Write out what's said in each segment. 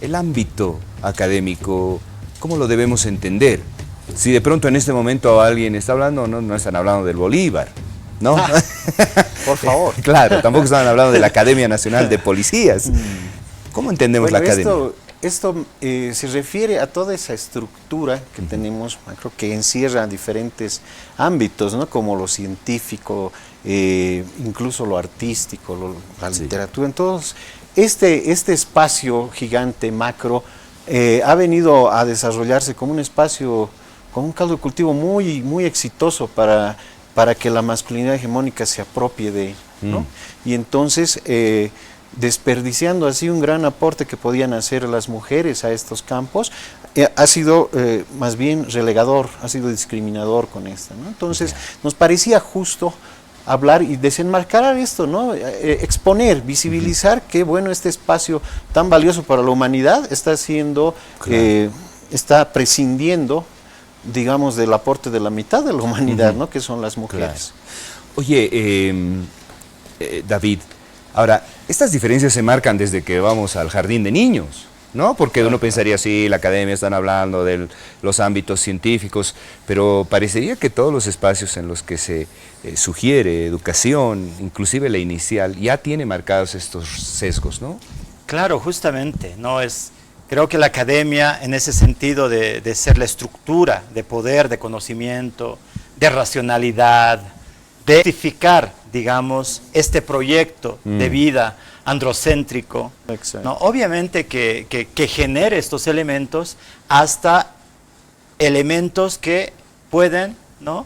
el ámbito académico, ¿cómo lo debemos entender? Si de pronto en este momento alguien está hablando, no están hablando del Bolívar, ¿no? Por favor. Claro, tampoco están hablando de la Academia Nacional de Policías. ¿Cómo entendemos la academia? Esto se refiere a toda esa estructura que tenemos, macro, que encierra diferentes ámbitos, ¿no? Como lo científico, incluso lo artístico, la literatura. Entonces, este espacio gigante, macro, ha venido a desarrollarse como un espacio, como un caldo de cultivo muy exitoso para que la masculinidad hegemónica se apropie de él, ¿no? Y entonces, desperdiciando así un gran aporte que podían hacer las mujeres a estos campos, ha sido más bien relegador, ha sido discriminador con esto, ¿no? Entonces, nos parecía justo hablar y desenmascarar esto, ¿no? Exponer, visibilizar que, bueno, este espacio tan valioso para la humanidad está siendo, está prescindiendo, digamos, del aporte de la mitad de la humanidad, ¿no? Que son las mujeres. Claro. Oye, David, ahora, estas diferencias se marcan desde que vamos al jardín de niños, ¿no? Porque uno pensaría, sí, la academia están hablando de los ámbitos científicos, pero parecería que todos los espacios en los que se sugiere educación, inclusive la inicial, ya tiene marcados estos sesgos, ¿no? Claro, justamente, ¿no? Creo que la academia, en ese sentido de ser la estructura de poder, de conocimiento, de racionalidad, de justificar, digamos, este proyecto de vida androcéntrico, ¿no? Obviamente que genere estos elementos hasta elementos que pueden, ¿no?,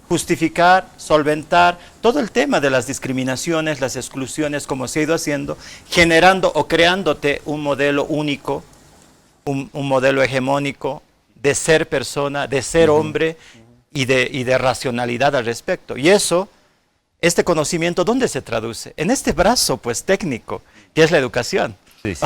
justificar, solventar todo el tema de las discriminaciones, las exclusiones, como se ha ido haciendo, generando o creándote un modelo único, un modelo hegemónico de ser persona, de ser hombre y de racionalidad al respecto. Y eso, este conocimiento, ¿dónde se traduce? En este brazo, pues, técnico, que es la educación. Sí, sí.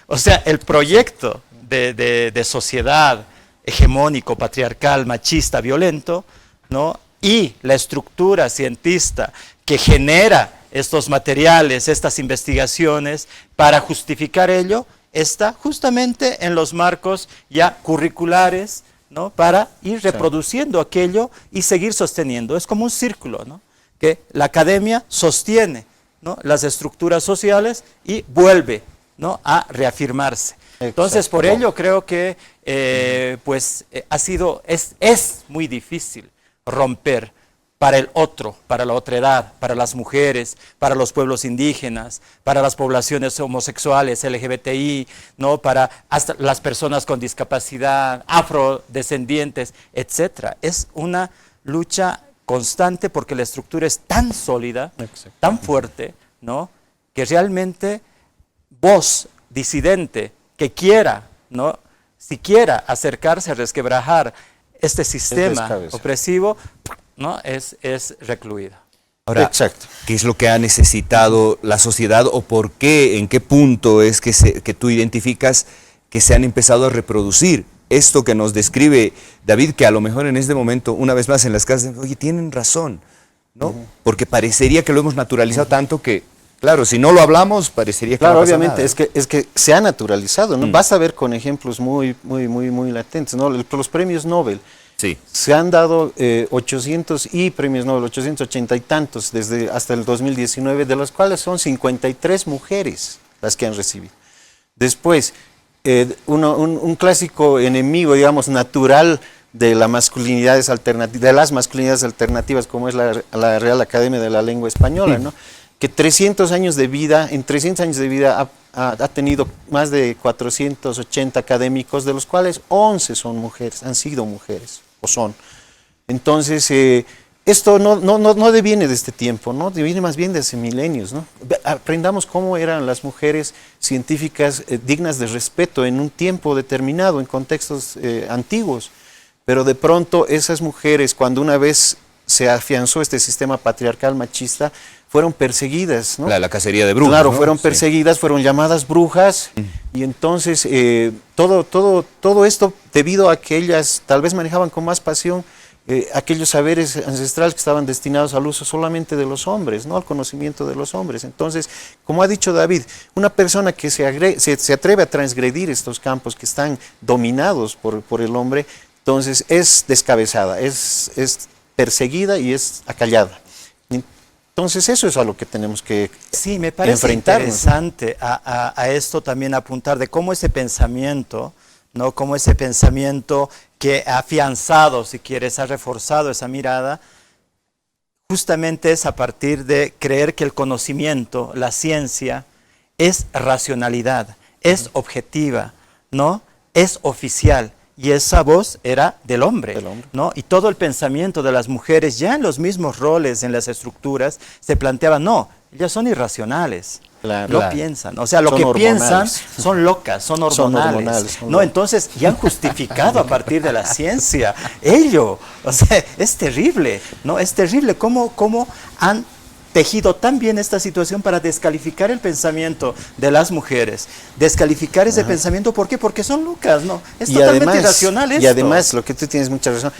O sea, el proyecto de sociedad hegemónico, patriarcal, machista, violento, ¿no?, y la estructura cientista que genera estos materiales, estas investigaciones, para justificar ello, está justamente en los marcos ya curriculares, ¿no?, para ir reproduciendo aquello y seguir sosteniendo. Es como un círculo, ¿no?, que la academia sostiene, ¿no?, las estructuras sociales y vuelve, ¿no?, a reafirmarse. Entonces, por ello creo que es muy difícil romper para el otro, para la otredad, para las mujeres, para los pueblos indígenas, para las poblaciones homosexuales, LGBTI, ¿no?, para hasta las personas con discapacidad, afrodescendientes, etc. Es una lucha constante porque la estructura es tan sólida, tan fuerte, ¿no?, que realmente vos, disidente, que quiera, ¿no?, siquiera acercarse a resquebrajar este sistema opresivo, ¿no?, es recluida. Ahora, exacto, ¿qué es lo que ha necesitado la sociedad o por qué, en qué punto es que tú identificas que se han empezado a reproducir esto que nos describe David, que a lo mejor en este momento, una vez más en las casas, oye, tienen razón, ¿no? Porque parecería que lo hemos naturalizado tanto que, claro, si no lo hablamos, parecería que no pasa obviamente, nada. es que se ha naturalizado, ¿no? Vas a ver con ejemplos muy latentes, ¿no? Los premios Nobel. Sí. Se han dado 800 y premios Nobel, 880 y tantos hasta el 2019, de los cuales son 53 mujeres las que han recibido. Después, un clásico enemigo, digamos, natural de las masculinidades alternativas, como es la Real Academia de la Lengua Española, ¿no?, que en 300 años de vida ha tenido más de 480 académicos, de los cuales 11 son mujeres, han sido mujeres, o son. Entonces, esto no deviene de este tiempo, ¿no?, deviene más bien de hace milenios, ¿no? Aprendamos cómo eran las mujeres científicas dignas de respeto en un tiempo determinado, en contextos antiguos, pero de pronto esas mujeres, cuando una vez se afianzó este sistema patriarcal machista, fueron perseguidas, ¿no? La cacería de brujas. Claro, ¿no? fueron perseguidas, fueron llamadas brujas, y entonces todo esto debido a que ellas tal vez manejaban con más pasión aquellos saberes ancestrales que estaban destinados al uso solamente de los hombres, ¿no? Al conocimiento de los hombres. Entonces, como ha dicho David, una persona que se atreve a transgredir estos campos que están dominados por el hombre, entonces es descabezada, es perseguida y es acallada. Entonces eso es a lo que tenemos que sí, me parece interesante a esto también apuntar de cómo ese pensamiento, ¿no? Cómo ese pensamiento que ha afianzado, si quieres, ha reforzado esa mirada, justamente es a partir de creer que el conocimiento, la ciencia, es racionalidad, es objetiva, ¿no? Es oficial. Y esa voz era del hombre, ¿no? Y todo el pensamiento de las mujeres, ya en los mismos roles, en las estructuras, se planteaba, no, ellas son irracionales, no piensan. O sea, lo que piensan son locas, son hormonales. ¿No? Entonces, ya han justificado a partir de la ciencia ello. O sea, es terrible, ¿no? Es terrible cómo han tejido tan bien esta situación para descalificar el pensamiento de las mujeres, descalificar ese pensamiento, ¿por qué? Porque son locas, ¿no? Es totalmente irracional esto. Y además, lo que tú tienes mucha razón,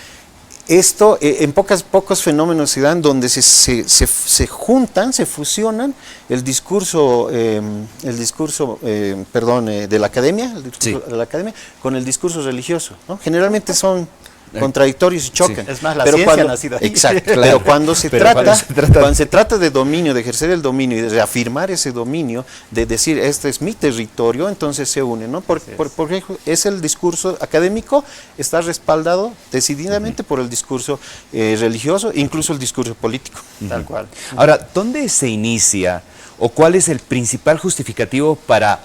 esto en pocos fenómenos se dan donde se juntan, se fusionan el discurso de la academia, de la academia con el discurso religioso, ¿no? Generalmente son contradictorios y chocan. Sí. Es más, la ciencia ha nacido ahí. Exacto, pero cuando se trata de dominio, de ejercer el dominio y de reafirmar ese dominio, de decir, este es mi territorio, entonces se unen, ¿no? Porque es el discurso académico, está respaldado decididamente por el discurso religioso, incluso el discurso político. Tal cual. Ahora, ¿dónde se inicia o cuál es el principal justificativo para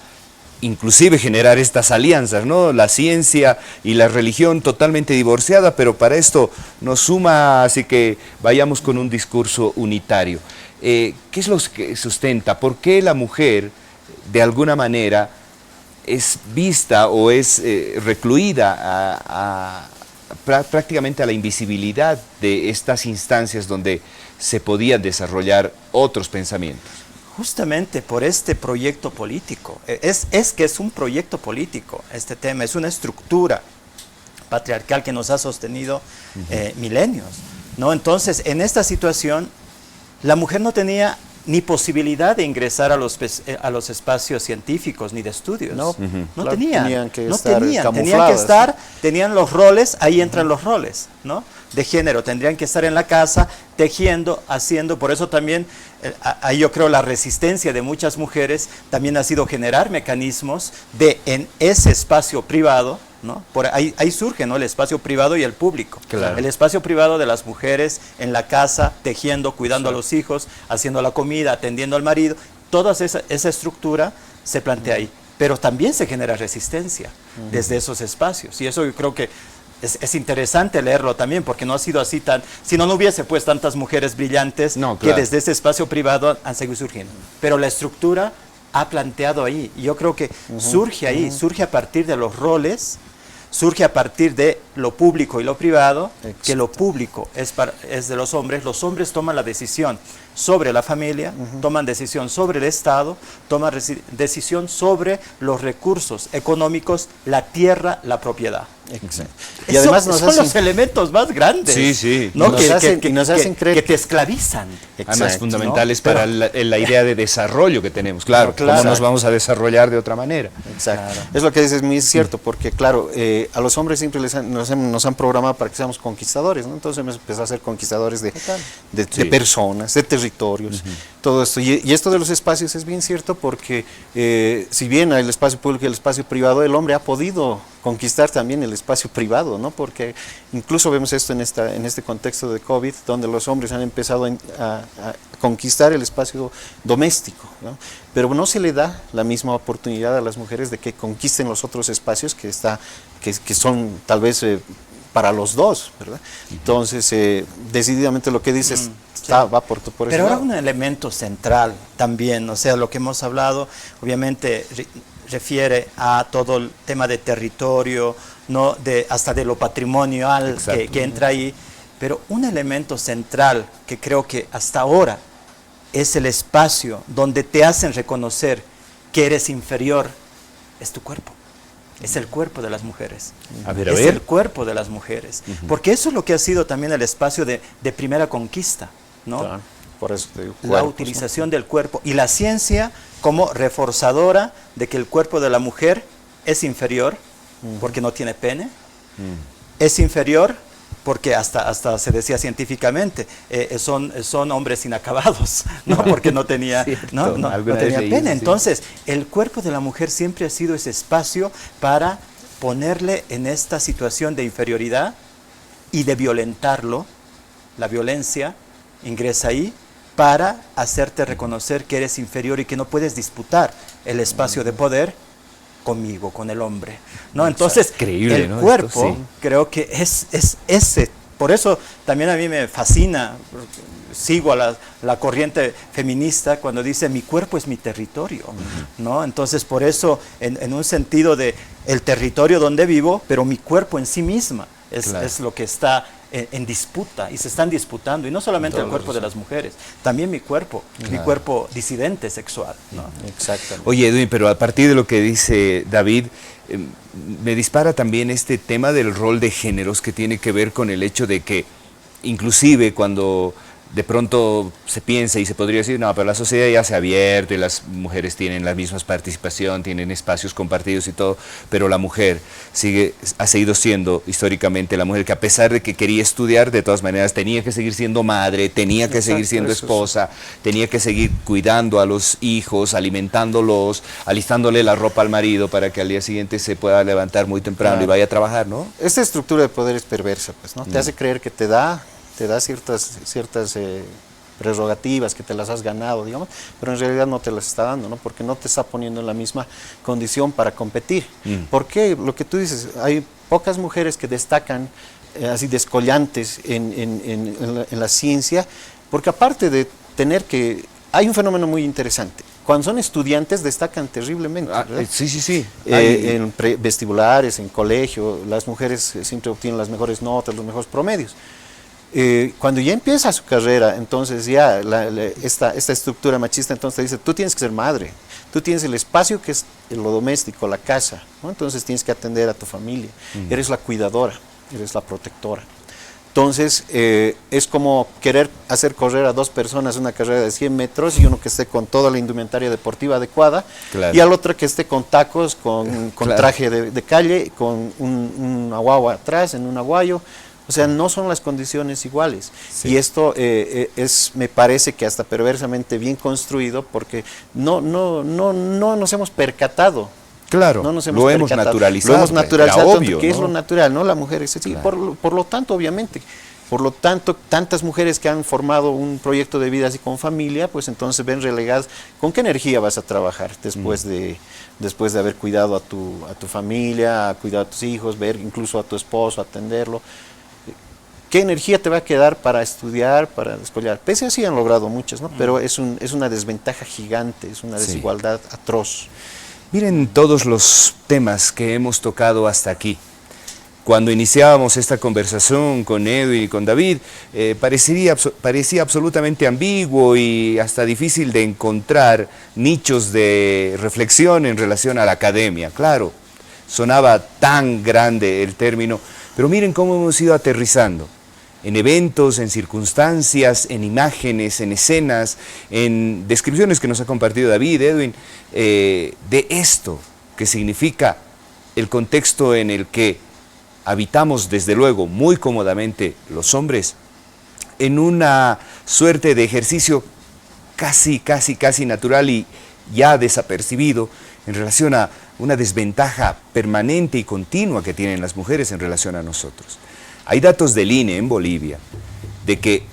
inclusive generar estas alianzas, ¿no? La ciencia y la religión totalmente divorciada, pero para esto nos suma, así que vayamos con un discurso unitario. ¿Qué es lo que sustenta? ¿Por qué la mujer, de alguna manera, es vista o es recluida prácticamente a la invisibilidad de estas instancias donde se podían desarrollar otros pensamientos? Justamente por este proyecto político. Es que es un proyecto político este tema, es una estructura patriarcal que nos ha sostenido milenios, ¿no? Entonces, en esta situación, la mujer no tenía ni posibilidad de ingresar a los espacios científicos ni de estudios. No tenían que estar, tenían los roles, ahí entran los roles, ¿no? De género, tendrían que estar en la casa tejiendo, haciendo, por eso también, ahí yo creo la resistencia de muchas mujeres también ha sido generar mecanismos de en ese espacio privado, ¿no? Por ahí surge, ¿no? El espacio privado y el público. Claro. El espacio privado de las mujeres en la casa, tejiendo, cuidando a los hijos, haciendo la comida, atendiendo al marido, toda esa estructura se plantea ahí. Pero también se genera resistencia desde esos espacios. Y eso yo creo que es interesante leerlo también, porque no ha sido así si no hubiese pues tantas mujeres brillantes que desde ese espacio privado han seguido surgiendo. Pero la estructura ha planteado ahí, y yo creo que surge ahí, surge a partir de los roles, surge a partir de lo público y lo privado, que lo público es de los hombres toman la decisión sobre la familia, toman decisión sobre el Estado, toman decisión sobre los recursos económicos, la tierra, la propiedad. Exacto. Y además son los elementos más grandes, ¿no? Nos hacen creer que te esclavizan. Además, fundamentales, ¿no? Para la idea de desarrollo que tenemos, claro. ¿Cómo nos vamos a desarrollar de otra manera? Exacto. Claro. Es lo que dices, muy cierto, porque claro, a los hombres siempre nos han programado para que seamos conquistadores, ¿no? Entonces hemos empezado a ser conquistadores de personas, de territorios, todo esto. Y esto de los espacios es bien cierto porque si bien el espacio público y el espacio privado, el hombre ha podido conquistar también el espacio privado, ¿no? Porque incluso vemos esto en este contexto de COVID, donde los hombres han empezado a conquistar el espacio doméstico, ¿no? Pero no se le da la misma oportunidad a las mujeres de que conquisten los otros espacios que son tal vez para los dos, ¿verdad? Entonces, decididamente lo que dices va por ese Pero ahora lado. un elemento central también, o sea, lo que hemos hablado, obviamente refiere a todo el tema de territorio, ¿no? Hasta de lo patrimonial que entra ahí, pero un elemento central que creo que hasta ahora es el espacio donde te hacen reconocer que eres inferior, es tu cuerpo. es el cuerpo de las mujeres. A Es ver. el cuerpo de las mujeres. Porque eso es lo que ha sido también el espacio de primera conquista, ¿no? Claro, por eso te digo, La cuerpos, utilización del cuerpo y la ciencia como reforzadora de que el cuerpo de la mujer es inferior porque no tiene pene, es inferior porque hasta se decía científicamente, son hombres inacabados, ¿no? Porque no tenía, Cierto, no alguna tenía vez leí, pene. sí. Entonces, el cuerpo de la mujer siempre ha sido ese espacio para ponerle en esta situación de inferioridad y de violentarlo. La violencia ingresa ahí para hacerte reconocer que eres inferior y que no puedes disputar el espacio de poder conmigo, con el hombre, ¿no? Entonces, Increíble, el ¿no? cuerpo, Esto, sí. creo que es ese. Por eso también a mí me fascina, sigo a la corriente feminista cuando dice mi cuerpo es mi territorio, ¿no? Entonces, por eso, en un sentido de el territorio donde vivo, pero mi cuerpo en sí misma Claro. es lo que está en disputa y se están disputando, y no solamente el cuerpo de las mujeres, también mi cuerpo disidente sexual, ¿no? Exactamente. Oye, Edwin, pero a partir de lo que dice David, me dispara también este tema del rol de géneros que tiene que ver con el hecho de que, inclusive cuando de pronto se piensa y se podría decir, no, pero la sociedad ya se ha abierto y las mujeres tienen la misma participación, tienen espacios compartidos y todo, pero la mujer ha seguido siendo históricamente la mujer que, a pesar de que quería estudiar, de todas maneras tenía que seguir siendo madre, tenía que seguir siendo eso es. esposa, tenía que seguir cuidando a los hijos, alimentándolos, alistándole la ropa al marido para que al día siguiente se pueda levantar muy temprano y vaya a trabajar, ¿no? Esta estructura de poder es perversa, pues, ¿no? Te hace creer que te da ciertas prerrogativas, que te las has ganado, digamos, pero en realidad no te las está dando, ¿no? Porque no te está poniendo en la misma condición para competir. ¿Por qué? Lo que tú dices, hay pocas mujeres que destacan así descollantes en la ciencia, porque aparte de tener que... Hay un fenómeno muy interesante. Cuando son estudiantes destacan terriblemente, ¿verdad? Sí. En vestibulares, en colegio, las mujeres siempre obtienen las mejores notas, los mejores promedios. Cuando ya empieza su carrera, entonces ya esta estructura machista entonces te dice, tú tienes que ser madre, tú tienes el espacio que es lo doméstico, la casa, ¿no? Entonces tienes que atender a tu familia, eres la cuidadora, eres la protectora. Entonces es como querer hacer correr a dos personas una carrera de 100 metros y uno que esté con toda la indumentaria deportiva adecuada, Claro. y al otro que esté con tacos, con Claro. traje de calle, con una guagua atrás, en un aguayo. O sea, no son las condiciones iguales. Sí. Y esto me parece que hasta perversamente bien construido, porque no nos hemos percatado. Claro, No nos lo hemos percatado. naturalizado. Lo hemos naturalizado, era tanto obvio, que es ¿no? lo natural, ¿no? La mujer es así. Claro. Por lo tanto, obviamente, tantas mujeres que han formado un proyecto de vida así con familia, pues entonces ven relegadas. ¿Con qué energía vas a trabajar después de haber cuidado a tu familia, cuidado a tus hijos, ver incluso a tu esposo, atenderlo? ¿Qué energía te va a quedar para estudiar, para descollar? Pese a sí han logrado muchas, ¿no? Pero es una desventaja gigante, es una desigualdad atroz. Miren todos los temas que hemos tocado hasta aquí. Cuando iniciábamos esta conversación con Edwin y con David, parecía absolutamente ambiguo y hasta difícil de encontrar nichos de reflexión en relación a la academia. Claro, sonaba tan grande el término, pero miren cómo hemos ido aterrizando. En eventos, en circunstancias, en imágenes, en escenas, en descripciones que nos ha compartido David, Edwin, de esto que significa el contexto en el que habitamos, desde luego, muy cómodamente los hombres, en una suerte de ejercicio casi natural y ya desapercibido en relación a una desventaja permanente y continua que tienen las mujeres en relación a nosotros. Hay datos del INE en Bolivia de que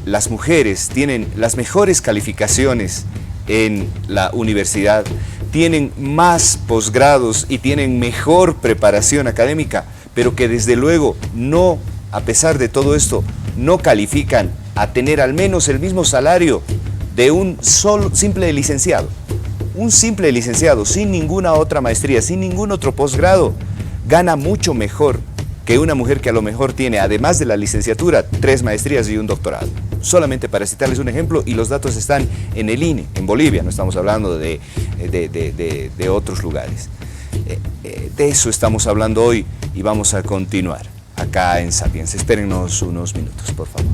las mujeres tienen las mejores calificaciones en la universidad, tienen más posgrados y tienen mejor preparación académica, pero que desde luego no, a pesar de todo esto, no califican a tener al menos el mismo salario de un simple licenciado. Un simple licenciado, sin ninguna otra maestría, sin ningún otro posgrado, gana mucho mejor que una mujer que a lo mejor tiene, además de la licenciatura, 3 maestrías y un doctorado. Solamente para citarles un ejemplo, y los datos están en el INE, en Bolivia, no estamos hablando de otros lugares. De eso estamos hablando hoy y vamos a continuar acá en Sapiens. Espérennos unos minutos, por favor.